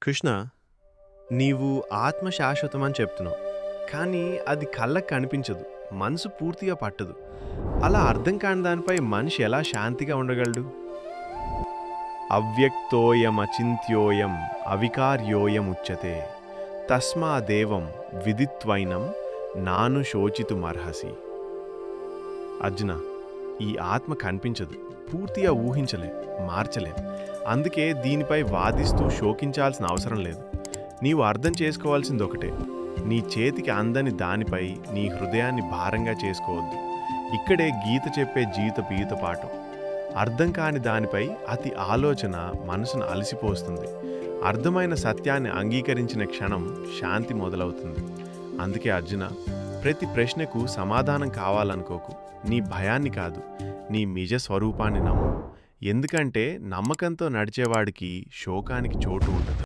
కృష్ణ, నీవు ఆత్మ శాశ్వతమని చెప్తున్నావు. కానీ అది కళ్ళకి కనిపించదు. మనసు పూర్తిగా పట్టదు. అలా అర్థం కాని దానిపై మనిషి ఎలా శాంతిగా ఉండగలడు? అవ్యక్తోయమచింత్యోయం అవికార్యోయముచ్యతే. తస్మాదేవం విదిత్వైనం నాను శోచితుమర్హసి. అర్జున, ఈ ఆత్మ కనిపించదు. పూర్తిగా ఊహించలేం, మార్చలేం. అందుకే దీనిపై వాదిస్తూ శోకించాల్సిన అవసరం లేదు. నీవు అర్థం చేసుకోవాల్సింది ఒకటే: నీ చేతికి అందని దానిపై నీ హృదయాన్ని భారంగా చేసుకోవద్దు. ఇక్కడే గీత చెప్పే జీవిత పాఠం. అర్థం కాని దానిపై అతి ఆలోచన మనసును అలసిపోస్తుంది. అర్థమైన సత్యాన్ని అంగీకరించిన క్షణం శాంతి మొదలవుతుంది. అందుకే అర్జున, ప్రతి ప్రశ్నకు సమాధానం కావాలనుకోకు. నీ భయాన్ని కాదు, నీ నిజ స్వరూపాన్ని నమ్ము. ఎందుకంటే నమ్మకంతో నడిచేవాడికి శోకానికి చోటు ఉండదు.